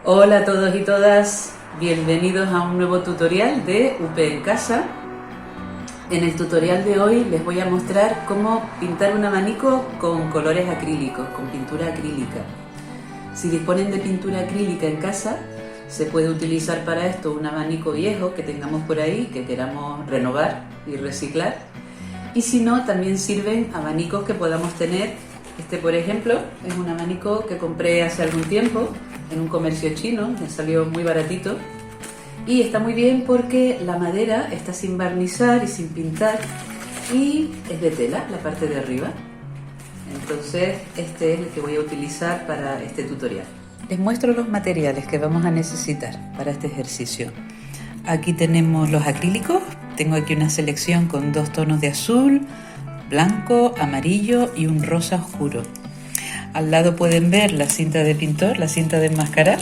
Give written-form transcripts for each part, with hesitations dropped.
Hola a todos y todas, bienvenidos a un nuevo tutorial de UP en Casa. En el tutorial de hoy les voy a mostrar cómo pintar un abanico con colores acrílicos, con pintura acrílica. Si disponen de pintura acrílica en casa, se puede utilizar para esto un abanico viejo que tengamos por ahí, que queramos renovar y reciclar. Y si no, también sirven abanicos que podamos tener. Este, por ejemplo, es un abanico que compré hace algún tiempo en un comercio chino, me salió muy baratito y está muy bien porque la madera está sin barnizar y sin pintar y es de tela la parte de arriba. Entonces este es el que voy a utilizar para este tutorial. Les muestro los materiales que vamos a necesitar para este ejercicio. Aquí tenemos los acrílicos, tengo aquí una selección con dos tonos de azul, blanco, amarillo y un rosa oscuro. Al lado pueden ver la cinta de pintor, la cinta de enmascarar,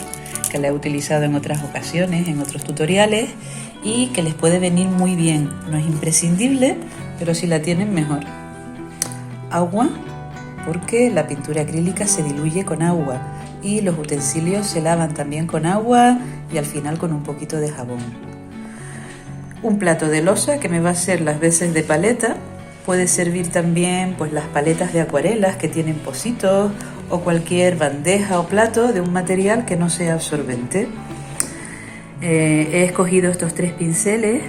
que la he utilizado en otras ocasiones, en otros tutoriales, y que les puede venir muy bien. No es imprescindible, pero si la tienen mejor. Agua, porque la pintura acrílica se diluye con agua y los utensilios se lavan también con agua y al final con un poquito de jabón. Un plato de losa que me va a hacer las veces de paleta. Puede servir también pues las paletas de acuarelas que tienen pocitos o cualquier bandeja o plato de un material que no sea absorbente. He escogido estos tres pinceles.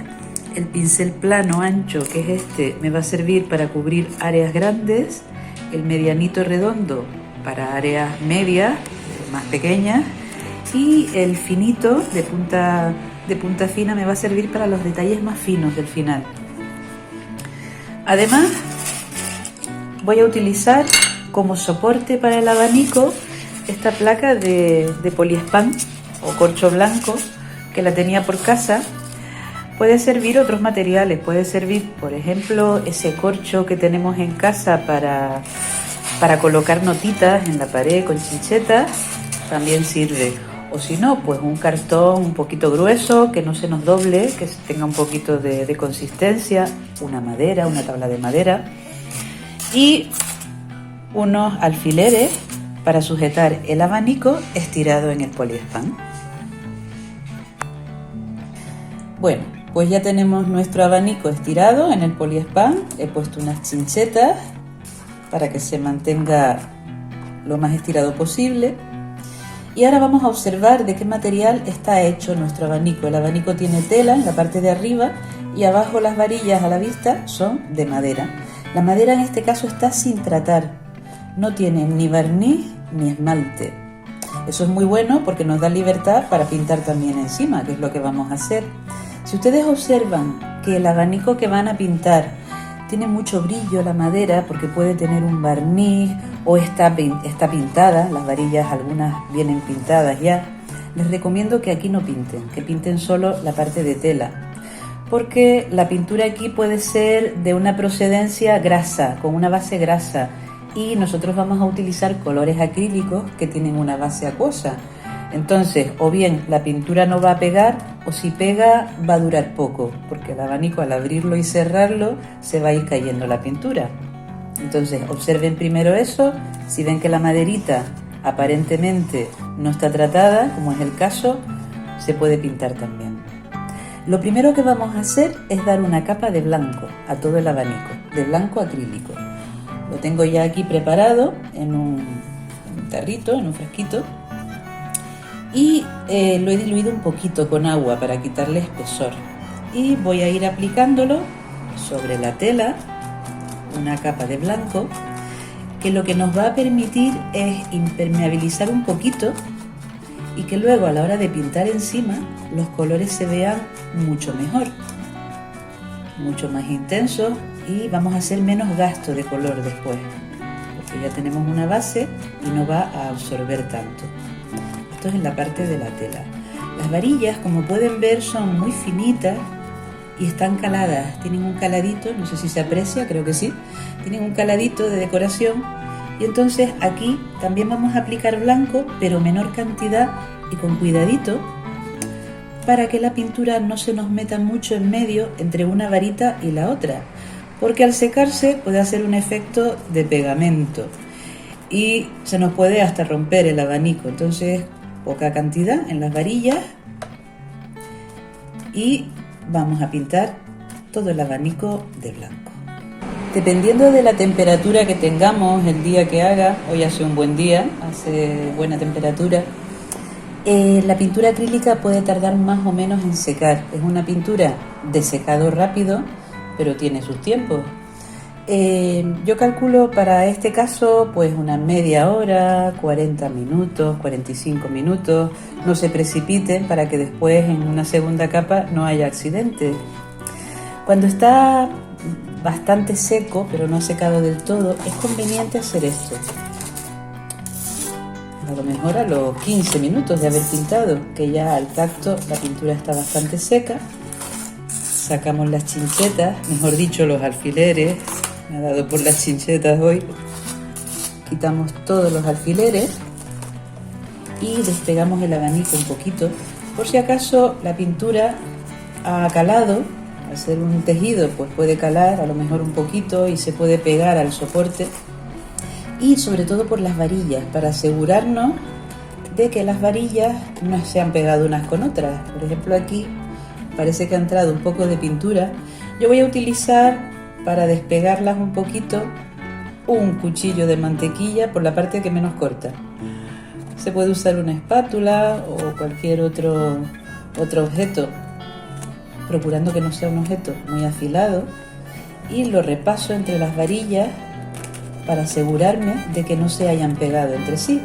El pincel plano ancho, que es este, me va a servir para cubrir áreas grandes. El medianito redondo para áreas medias, más pequeñas. Y el finito de punta fina me va a servir para los detalles más finos del final. Además, voy a utilizar como soporte para el abanico esta placa de poliespán o corcho blanco que la tenía por casa. Puede servir otros materiales, puede servir, por ejemplo, ese corcho que tenemos en casa para colocar notitas en la pared con chinchetas, también sirve. O si no, pues un cartón un poquito grueso, que no se nos doble, que tenga un poquito de consistencia, una madera, una tabla de madera y unos alfileres para sujetar el abanico estirado en el poliespán. Bueno, pues ya tenemos nuestro abanico estirado en el poliespán. He puesto unas chinchetas para que se mantenga lo más estirado posible. Y ahora vamos a observar de qué material está hecho nuestro abanico. El abanico tiene tela en la parte de arriba y abajo las varillas a la vista son de madera. La madera en este caso está sin tratar, no tiene ni barniz ni esmalte. Eso es muy bueno porque nos da libertad para pintar también encima, que es lo que vamos a hacer. Si ustedes observan que el abanico que van a pintar tiene mucho brillo la madera porque puede tener un barniz o está pintada, las varillas algunas vienen pintadas ya, les recomiendo que aquí no pinten, que pinten solo la parte de tela, porque la pintura aquí puede ser de una procedencia grasa, con una base grasa, y nosotros vamos a utilizar colores acrílicos que tienen una base acuosa. Entonces, o bien la pintura no va a pegar, o si pega va a durar poco, porque el abanico al abrirlo y cerrarlo se va a ir cayendo la pintura. Entonces, observen primero eso. Si ven que la maderita aparentemente no está tratada, como es el caso, se puede pintar también. Lo primero que vamos a hacer es dar una capa de blanco a todo el abanico, de blanco acrílico. Lo tengo ya aquí preparado en un tarrito, en un frasquito. Y lo he diluido un poquito con agua para quitarle espesor y voy a ir aplicándolo sobre la tela, una capa de blanco que lo que nos va a permitir es impermeabilizar un poquito y que luego a la hora de pintar encima los colores se vean mucho mejor, mucho más intensos, y vamos a hacer menos gasto de color después porque ya tenemos una base y no va a absorber tanto. En la parte de la tela. Las varillas, como pueden ver, son muy finitas y están caladas, tienen un caladito, no sé si se aprecia, creo que sí, tienen un caladito de decoración, y entonces aquí también vamos a aplicar blanco, pero menor cantidad y con cuidadito, para que la pintura no se nos meta mucho en medio entre una varita y la otra, porque al secarse puede hacer un efecto de pegamento y se nos puede hasta romper el abanico. Entonces poca cantidad en las varillas y vamos a pintar todo el abanico de blanco. Dependiendo de la temperatura que tengamos el día que haga, hoy hace un buen día, hace buena temperatura, la pintura acrílica puede tardar más o menos en secar. Es una pintura de secado rápido, pero tiene sus tiempos. Yo calculo para este caso pues una media hora, 40 minutos, 45 minutos. No se precipiten para que después en una segunda capa no haya accidentes. Cuando está bastante seco, pero no secado del todo, es conveniente hacer esto. A lo mejor a los 15 minutos de haber pintado, que ya al tacto la pintura está bastante seca. Sacamos las chinchetas, mejor dicho los alfileres. Me ha dado por las chinchetas hoy. Quitamos todos los alfileres y despegamos el abanico un poquito. Por si acaso la pintura ha calado, al ser un tejido pues puede calar a lo mejor un poquito y se puede pegar al soporte. Y sobre todo por las varillas, para asegurarnos de que las varillas no se han pegado unas con otras. Por ejemplo, aquí parece que ha entrado un poco de pintura. Yo voy a utilizar, para despegarlas un poquito, un cuchillo de mantequilla por la parte que menos corta. Se puede usar una espátula o cualquier otro objeto, procurando que no sea un objeto muy afilado, y lo repaso entre las varillas para asegurarme de que no se hayan pegado entre sí.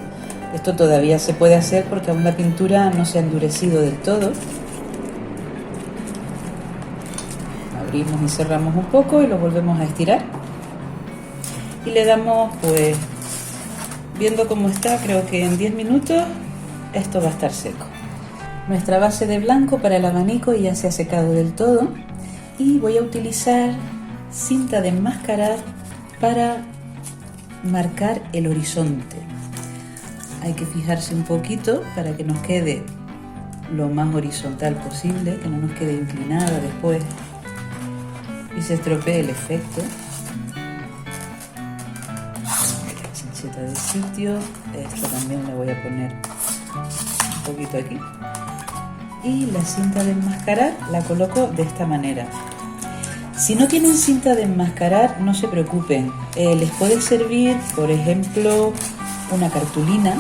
Esto todavía se puede hacer porque aún la pintura no se ha endurecido del todo. Abrimos y cerramos un poco y lo volvemos a estirar. Y le damos, pues, viendo cómo está, creo que en 10 minutos esto va a estar seco. Nuestra base de blanco para el abanico ya se ha secado del todo. Y voy a utilizar cinta de enmascarar para marcar el horizonte. Hay que fijarse un poquito para que nos quede lo más horizontal posible, que no nos quede inclinada después y se estropee el efecto. Chincheta de sitio, esto también le voy a poner un poquito aquí, y la cinta de enmascarar la coloco de esta manera. Si no tienen cinta de enmascarar, no se preocupen, les puede servir, por ejemplo, una cartulina.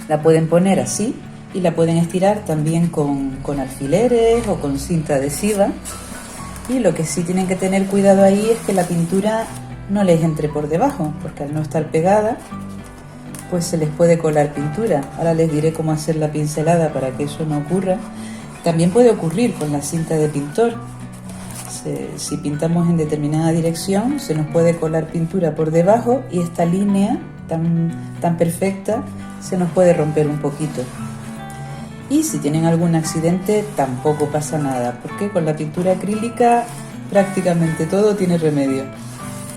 La pueden poner así y la pueden estirar también con alfileres o con cinta adhesiva. Y lo que sí tienen que tener cuidado ahí es que la pintura no les entre por debajo, porque al no estar pegada, pues se les puede colar pintura. Ahora les diré cómo hacer la pincelada para que eso no ocurra. También puede ocurrir con la cinta de pintor. Si pintamos en determinada dirección, se nos puede colar pintura por debajo y esta línea tan perfecta se nos puede romper un poquito. Y si tienen algún accidente, tampoco pasa nada, porque con la pintura acrílica prácticamente todo tiene remedio.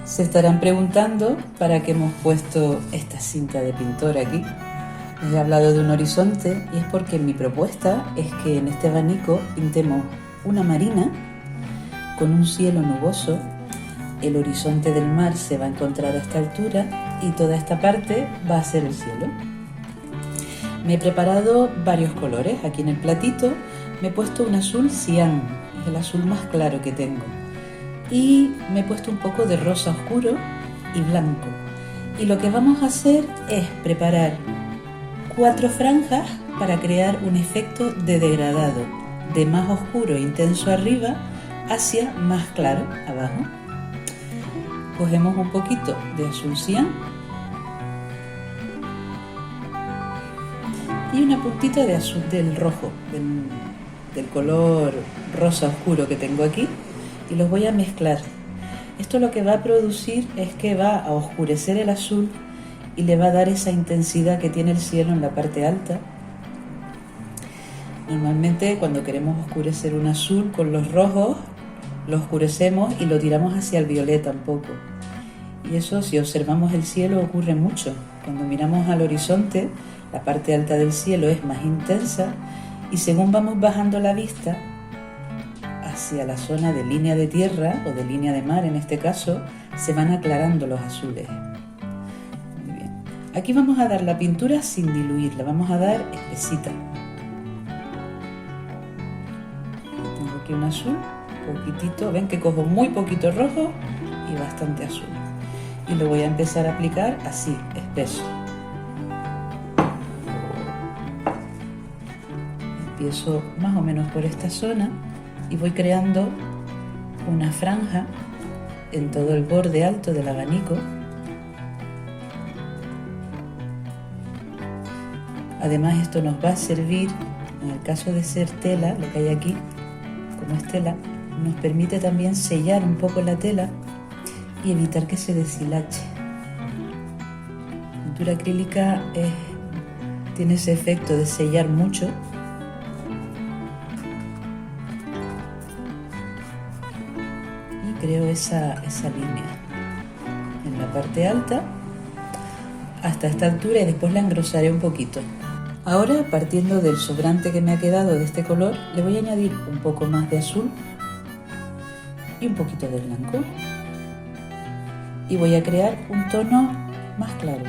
Se estarán preguntando para qué hemos puesto esta cinta de pintor aquí. Les he hablado de un horizonte y es porque mi propuesta es que en este abanico pintemos una marina con un cielo nuboso. El horizonte del mar se va a encontrar a esta altura y toda esta parte va a ser el cielo. Me he preparado varios colores. Aquí en el platito me he puesto un azul cian, es el azul más claro que tengo. Y me he puesto un poco de rosa oscuro y blanco. Y lo que vamos a hacer es preparar 4 franjas para crear un efecto de degradado, de más oscuro e intenso arriba hacia más claro abajo. Cogemos un poquito de azul cian y una puntita de azul del rojo, del color rosa oscuro que tengo aquí, y los voy a mezclar. Esto lo que va a producir es que va a oscurecer el azul y le va a dar esa intensidad que tiene el cielo en la parte alta. Normalmente cuando queremos oscurecer un azul con los rojos, lo oscurecemos y lo tiramos hacia el violeta un poco. Y eso, si observamos el cielo, ocurre mucho. Cuando miramos al horizonte, la parte alta del cielo es más intensa y según vamos bajando la vista hacia la zona de línea de tierra o de línea de mar en este caso, se van aclarando los azules. Muy bien. Aquí vamos a dar la pintura sin diluirla, vamos a dar espesita. Tengo aquí un azul, poquitito, ven que cojo muy poquito rojo y bastante azul. Y lo voy a empezar a aplicar así, espeso. Empiezo más o menos por esta zona y voy creando una franja en todo el borde alto del abanico. Además, esto nos va a servir, en el caso de ser tela, lo que hay aquí, como es tela, nos permite también sellar un poco la tela y evitar que se deshilache. La pintura acrílica tiene ese efecto de sellar mucho. Y creo esa línea en la parte alta hasta esta altura y después la engrosaré un poquito. Ahora, partiendo del sobrante que me ha quedado de este color, le voy a añadir un poco más de azul y un poquito de blanco. Y voy a crear un tono más claro,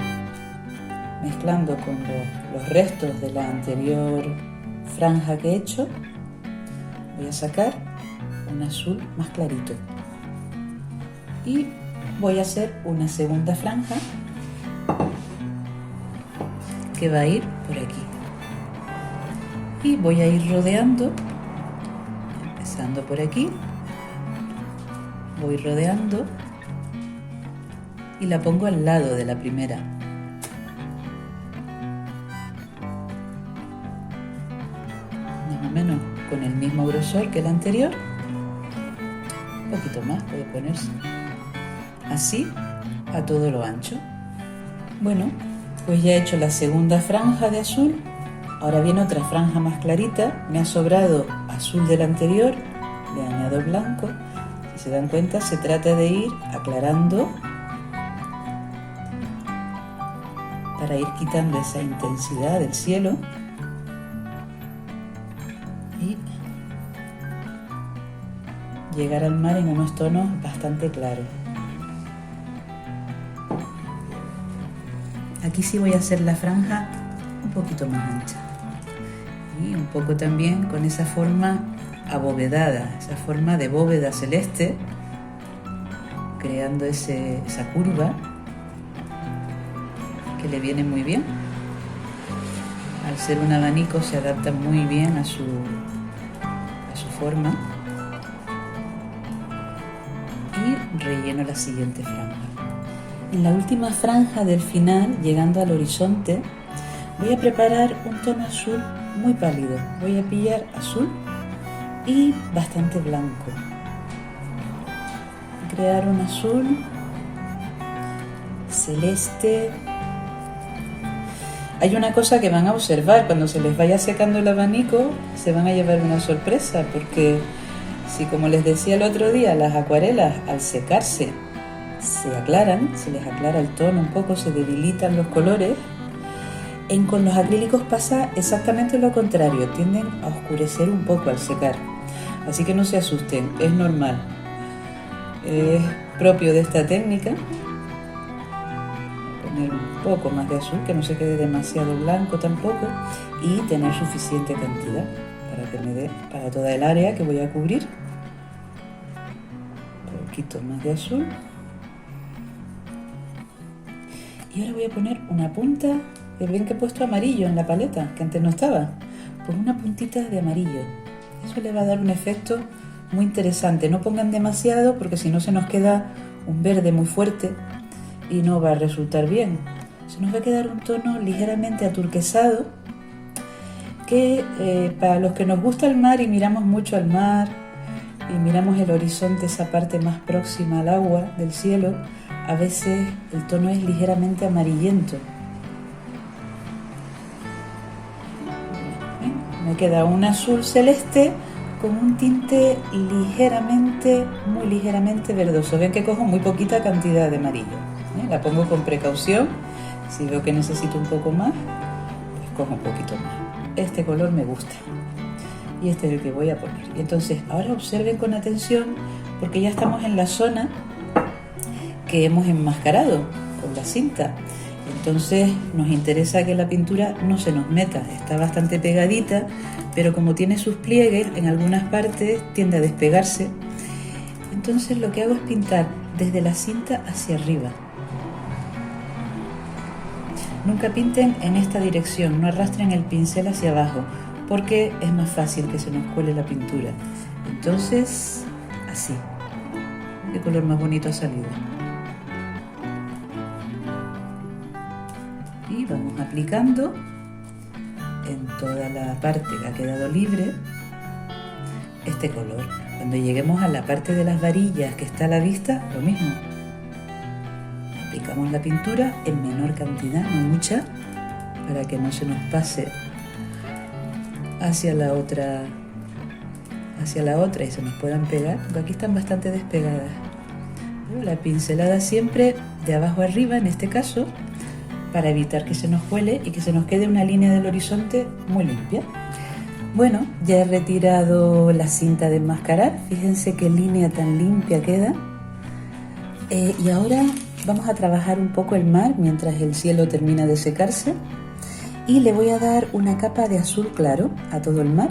mezclando con los restos de la anterior franja que he hecho. Voy a sacar un azul más clarito. Y voy a hacer una segunda franja que va a ir por aquí y voy a ir rodeando, empezando por aquí, voy rodeando y la pongo al lado de la primera. Más o menos con el mismo grosor que la anterior, un poquito más puede ponerse, así a todo lo ancho. Bueno, pues ya he hecho la segunda franja de azul, ahora viene otra franja más clarita, me ha sobrado azul del anterior, le añado blanco, si se dan cuenta se trata de ir aclarando para ir quitando esa intensidad del cielo y llegar al mar en unos tonos bastante claros. Aquí sí voy a hacer la franja un poquito más ancha y un poco también con esa forma abovedada, esa forma de bóveda celeste, creando esa curva que le viene muy bien. Al ser un abanico se adapta muy bien a su forma. Y relleno la siguiente franja. En la última franja del final, llegando al horizonte, voy a preparar un tono azul muy pálido. Voy a pillar azul y bastante blanco. Crear un azul celeste. Hay una cosa que van a observar, cuando se les vaya secando el abanico, se van a llevar una sorpresa, porque si, como les decía el otro día, las acuarelas al secarse se aclaran, se les aclara el tono un poco, se debilitan los colores, con los acrílicos pasa exactamente lo contrario, tienden a oscurecer un poco al secar. Así que no se asusten, es normal, es propio de esta técnica. Poner un poco más de azul, que no se quede demasiado blanco tampoco, y tener suficiente cantidad para que me dé para toda el área que voy a cubrir. Un poquito más de azul. Y ahora voy a poner una punta, ven que he puesto amarillo en la paleta, que antes no estaba, pues una puntita de amarillo. Eso le va a dar un efecto muy interesante. No pongan demasiado porque si no se nos queda un verde muy fuerte y no va a resultar bien. Se nos va a quedar un tono ligeramente aturquesado que para los que nos gusta el mar y miramos mucho al mar y miramos el horizonte, esa parte más próxima al agua del cielo, a veces el tono es ligeramente amarillento. Me queda un azul celeste con un tinte ligeramente, muy ligeramente verdoso. Ven que cojo muy poquita cantidad de amarillo. La pongo con precaución. Si veo que necesito un poco más, pues cojo un poquito más. Este color me gusta y este es el que voy a poner. Y entonces ahora observen con atención, porque ya estamos en la zona que hemos enmascarado con la cinta. Entonces nos interesa que la pintura no se nos meta, está bastante pegadita, pero como tiene sus pliegues, en algunas partes tiende a despegarse. Entonces lo que hago es pintar desde la cinta hacia arriba. Nunca pinten en esta dirección, no arrastren el pincel hacia abajo, porque es más fácil que se nos cuele la pintura. Entonces, así. Qué color más bonito ha salido. Y vamos aplicando en toda la parte que ha quedado libre este color. Cuando lleguemos a la parte de las varillas que está a la vista, lo mismo. Aplicamos la pintura en menor cantidad, no mucha, para que no se nos pase hacia la otra y se nos puedan pegar, porque aquí están bastante despegadas. Pero la pincelada siempre de abajo arriba, en este caso, para evitar que se nos cuele y que se nos quede una línea del horizonte muy limpia. Bueno, ya he retirado la cinta de enmascarar, fíjense qué línea tan limpia queda. Y ahora vamos a trabajar un poco el mar mientras el cielo termina de secarse, y le voy a dar una capa de azul claro a todo el mar,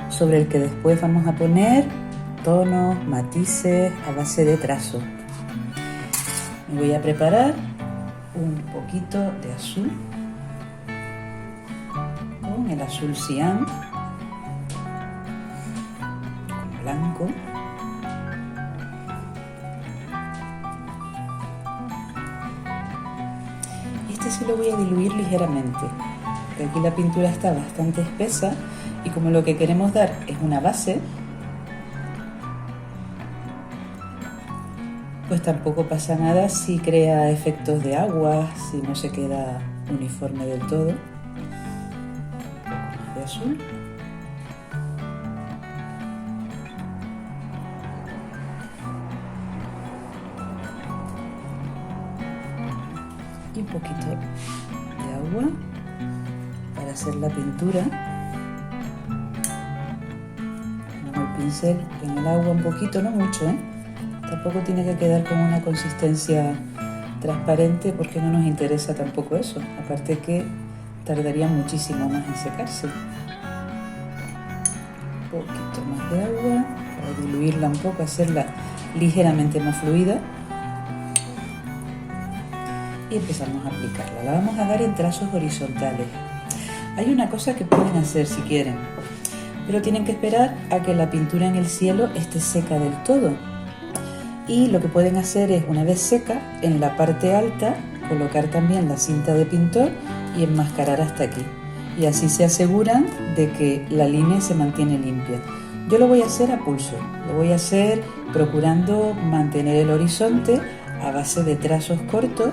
sobre el que después vamos a poner tonos, matices a base de trazo. Me voy a preparar un poquito de azul con el azul cian, con blanco. Este sí lo voy a diluir ligeramente, porque aquí la pintura está bastante espesa y como lo que queremos dar es una base, pues tampoco pasa nada si crea efectos de agua, si no se queda uniforme del todo. Un poco más de azul. Y un poquito de agua para hacer la pintura. Ponemos el pincel en el agua un poquito, no mucho, Tampoco tiene que quedar con una consistencia transparente porque no nos interesa tampoco eso. Aparte que tardaría muchísimo más en secarse. Un poquito más de agua para diluirla un poco, hacerla ligeramente más fluida. Y empezamos a aplicarla. La vamos a dar en trazos horizontales. Hay una cosa que pueden hacer si quieren, pero tienen que esperar a que la pintura en el cielo esté seca del todo. Y lo que pueden hacer es, una vez seca, en la parte alta, colocar también la cinta de pintor y enmascarar hasta aquí. Y así se aseguran de que la línea se mantiene limpia. Yo lo voy a hacer a pulso, lo voy a hacer procurando mantener el horizonte a base de trazos cortos.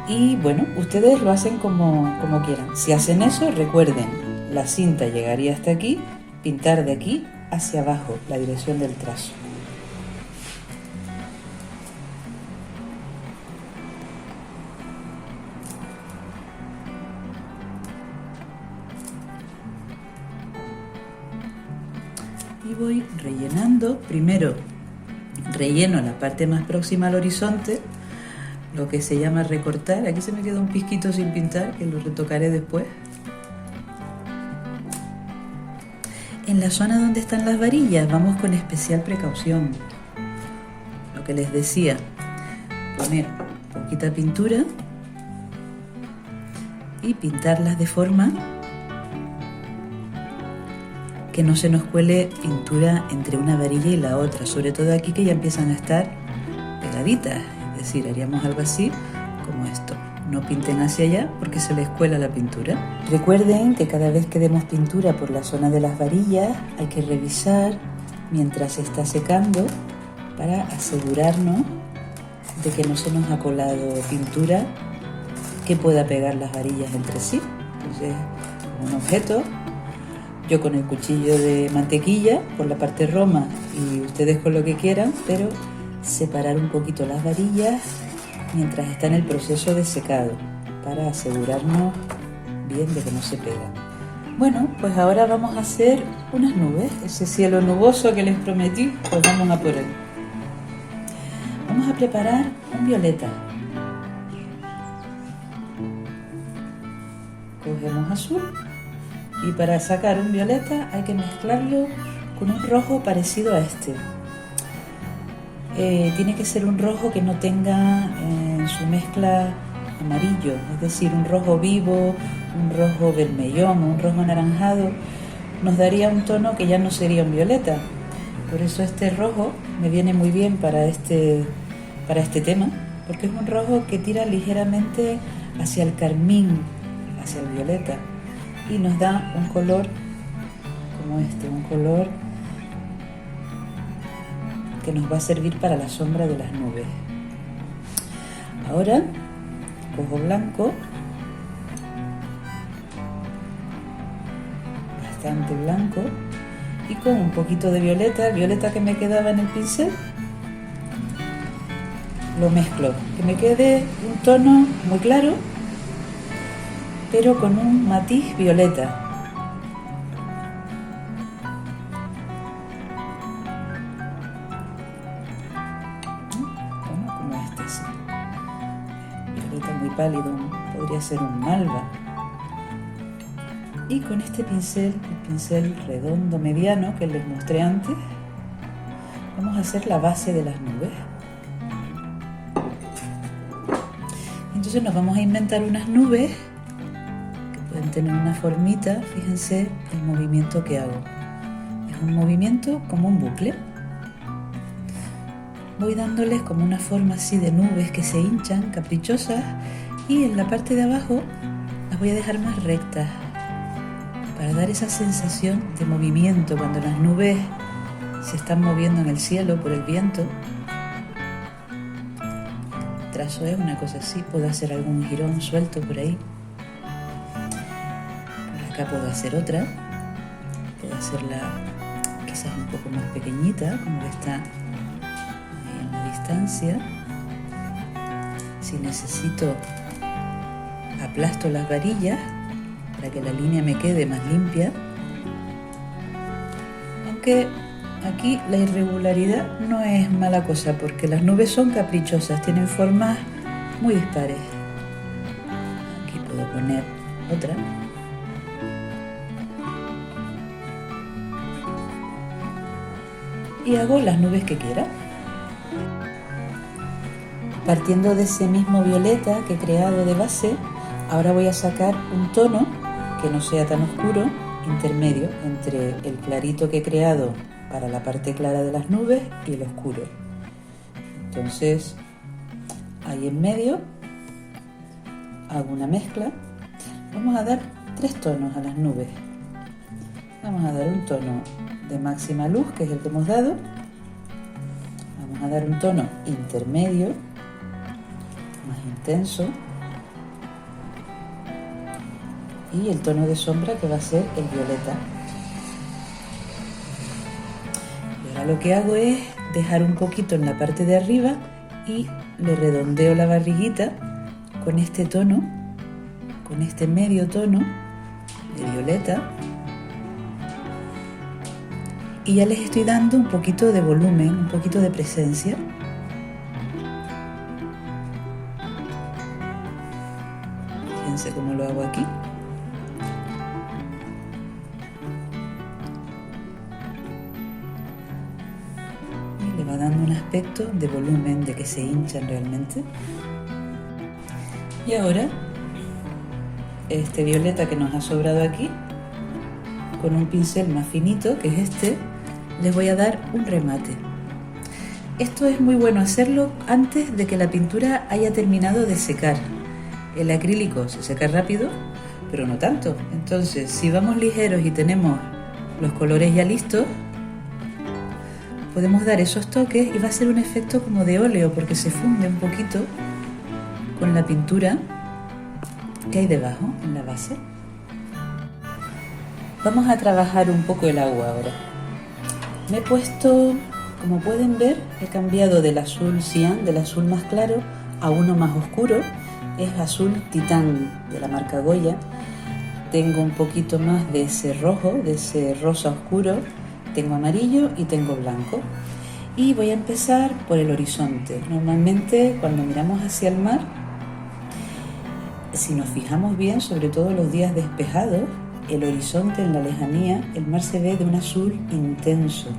Y bueno, ustedes lo hacen como quieran. Si hacen eso, recuerden, la cinta llegaría hasta aquí, pintar de aquí hacia abajo la dirección del trazo. Y voy rellenando. Primero relleno la parte más próxima al horizonte, lo que se llama recortar. Aquí se me queda un pizquito sin pintar, que lo retocaré después. En la zona donde están las varillas vamos con especial precaución. Lo que les decía, poner poquita pintura y pintarlas de forma que no se nos cuele pintura entre una varilla y la otra, sobre todo aquí que ya empiezan a estar pegaditas. Es decir, haríamos algo así como esto. No pinten hacia allá porque se les cuela la pintura. Recuerden que cada vez que demos pintura por la zona de las varillas hay que revisar mientras se está secando para asegurarnos de que no se nos ha colado pintura que pueda pegar las varillas entre sí. Entonces, un objeto, yo con el cuchillo de mantequilla por la parte roma y ustedes con lo que quieran, pero separar un poquito las varillas mientras está en el proceso de secado para asegurarnos bien de que no se pegan. Bueno, pues ahora vamos a hacer unas nubes, ese cielo nuboso que les prometí, pues vamos a por él. Vamos a preparar un violeta. azul. Y para sacar un violeta hay que mezclarlo con un rojo parecido a este. Tiene que ser un rojo que no tenga en su mezcla amarillo, es decir, un rojo vivo, un rojo vermellón, un rojo anaranjado, nos daría un tono que ya no sería un violeta. Por eso este rojo me viene muy bien para este tema, porque es un rojo que tira ligeramente hacia el carmín, hacia el violeta, y nos da un color como este, un color que nos va a servir para la sombra de las nubes. Ahora cojo blanco, bastante blanco, y con un poquito de violeta que me quedaba en el pincel, lo mezclo, que me quede un tono muy claro, pero con un matiz violeta. Como este, sí. Violeta muy pálido, podría ser un malva. Y con este pincel, el pincel redondo mediano que les mostré antes, vamos a hacer la base de las nubes. Entonces nos vamos a inventar unas nubes que pueden tener una formita. Fíjense el movimiento que hago. Es un movimiento como un bucle. Voy dándoles como una forma así de nubes que se hinchan, caprichosas, y en la parte de abajo las voy a dejar más rectas para dar esa sensación de movimiento cuando las nubes se están moviendo en el cielo por el viento. El trazo es una cosa así, puedo hacer algún jirón suelto por ahí. Por acá puedo hacer otra, puedo hacerla quizás un poco más pequeñita, como que está en la distancia. Si necesito, aplasto las varillas para que la línea me quede más limpia, aunque aquí la irregularidad no es mala cosa porque las nubes son caprichosas, tienen formas muy dispares. Aquí puedo poner otra. Y hago las nubes que quiera. Partiendo de ese mismo violeta que he creado de base, ahora voy a sacar un tono que no sea tan oscuro, intermedio entre el clarito que he creado para la parte clara de las nubes y el oscuro. Entonces ahí en medio hago una mezcla. Vamos a dar 3 tonos a las nubes. Vamos a dar un tono de máxima luz, que es el que hemos dado. Vamos a dar un tono intermedio, más intenso, y el tono de sombra, que va a ser el violeta. Y ahora lo que hago es dejar un poquito en la parte de arriba y le redondeo la barriguita con este tono, con este medio tono de violeta, y ya les estoy dando un poquito de volumen, un poquito de presencia. Fíjense cómo lo hago aquí. Le va dando un aspecto de volumen, de que se hinchan realmente. Y ahora este violeta que nos ha sobrado aquí, con un pincel más finito, que es este, les voy a dar un remate. Esto es muy bueno hacerlo antes de que la pintura haya terminado de secar. El acrílico se seca rápido, pero no tanto. Entonces, si vamos ligeros y tenemos los colores ya listos, podemos dar esos toques y va a ser un efecto como de óleo, porque se funde un poquito con la pintura que hay debajo, en la base. Vamos a trabajar un poco el agua ahora. Me he puesto, como pueden ver, he cambiado del azul cian, del azul más claro, a uno más oscuro. Es azul titán de la marca Goya. Tengo un poquito más de ese rojo, de ese rosa oscuro. Tengo amarillo y tengo blanco. Y voy a empezar por el horizonte. Normalmente cuando miramos hacia el mar, si nos fijamos bien, sobre todo los días despejados, el horizonte en la lejanía, el mar se ve de un azul intenso,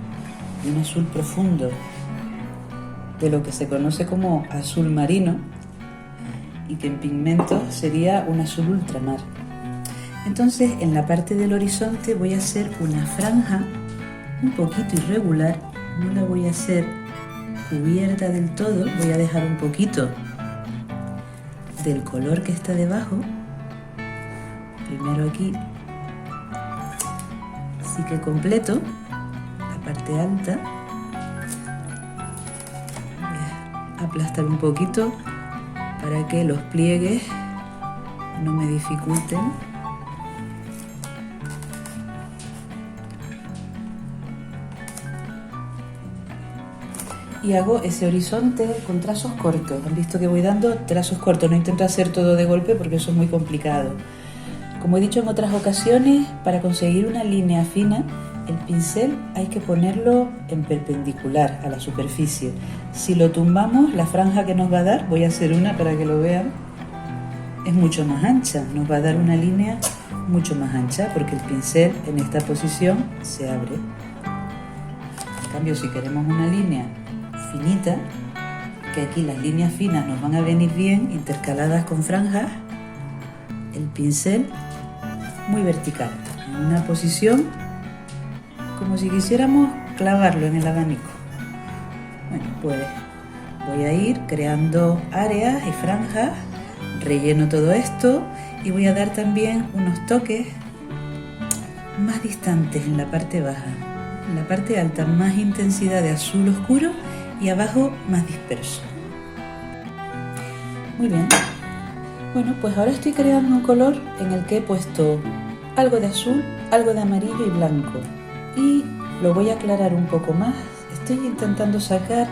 de un azul profundo, de lo que se conoce como azul marino y que en pigmentos sería un azul ultramar. Entonces en la parte del horizonte voy a hacer una franja un poquito irregular, no la voy a hacer cubierta del todo, voy a dejar un poquito del color que está debajo, primero aquí, así que completo la parte alta, voy a aplastar un poquito para que los pliegues no me dificulten. Y hago ese horizonte con trazos cortos. Han visto que voy dando trazos cortos, no intento hacer todo de golpe porque eso es muy complicado. Como he dicho en otras ocasiones, para conseguir una línea fina, el pincel hay que ponerlo en perpendicular a la superficie. Si lo tumbamos, la franja que nos va a dar, voy a hacer una para que lo vean, es mucho más ancha, nos va a dar una línea mucho más ancha porque el pincel en esta posición se abre. En cambio, si queremos una línea finita, que aquí las líneas finas nos van a venir bien intercaladas con franjas, el pincel muy vertical, en una posición como si quisiéramos clavarlo en el abanico. Bueno, pues voy a ir creando áreas y franjas, relleno todo esto y voy a dar también unos toques más distantes en la parte baja. En la parte alta más intensidad de azul oscuro y abajo más disperso. Muy bien. Bueno, pues ahora estoy creando un color en el que he puesto algo de azul, algo de amarillo y blanco. Y lo voy a aclarar un poco más. Estoy intentando sacar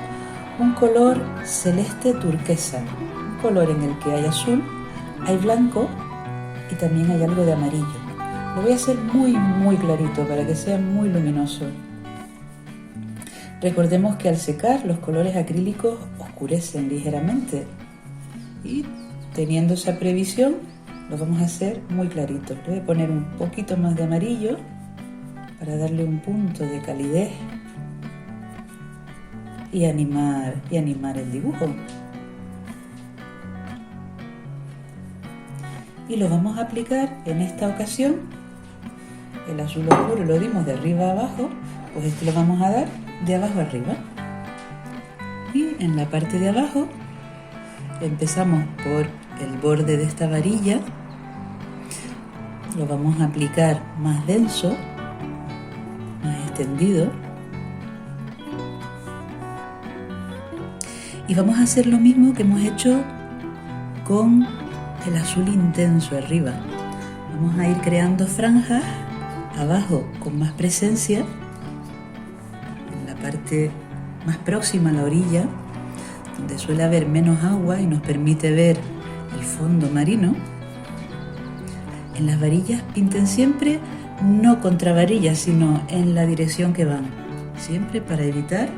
un color celeste turquesa. Un color en el que hay azul, hay blanco y también hay algo de amarillo. Lo voy a hacer muy clarito para que sea muy luminoso. Recordemos que al secar los colores acrílicos oscurecen ligeramente y teniendo esa previsión lo vamos a hacer muy clarito. Le voy a poner un poquito más de amarillo para darle un punto de calidez y animar el dibujo. Y lo vamos a aplicar en esta ocasión. El azul oscuro lo dimos de arriba a abajo, pues este lo vamos a dar de abajo arriba. Y en la parte de abajo empezamos por el borde de esta varilla, lo vamos a aplicar más denso, más extendido, y vamos a hacer lo mismo que hemos hecho con el azul intenso arriba. Vamos a ir creando franjas abajo con más presencia, en la parte más próxima a la orilla, donde suele haber menos agua y nos permite ver el fondo marino. En las varillas pinten siempre no contra varillas, sino en la dirección que van, siempre para evitar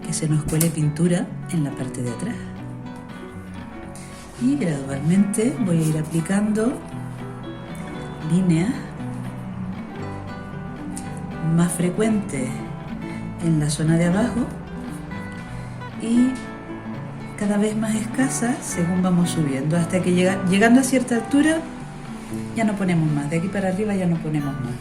que se nos cuele pintura en la parte de atrás. Y gradualmente voy a ir aplicando líneas más frecuentes en la zona de abajo y cada vez más escasas según vamos subiendo, hasta que llegando a cierta altura ya no ponemos más, de aquí para arriba ya no ponemos más.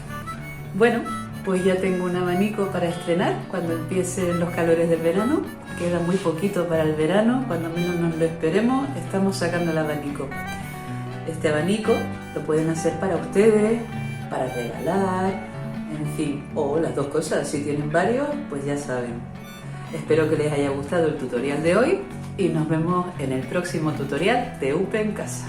Bueno, pues ya tengo un abanico para estrenar cuando empiecen los calores del verano. Queda muy poquito para el verano, cuando menos nos lo esperemos, estamos sacando el abanico. Este abanico lo pueden hacer para ustedes, para regalar, en fin, o las dos cosas. Si tienen varios, pues ya saben. Espero que les haya gustado el tutorial de hoy y nos vemos en el próximo tutorial de UP en Casa.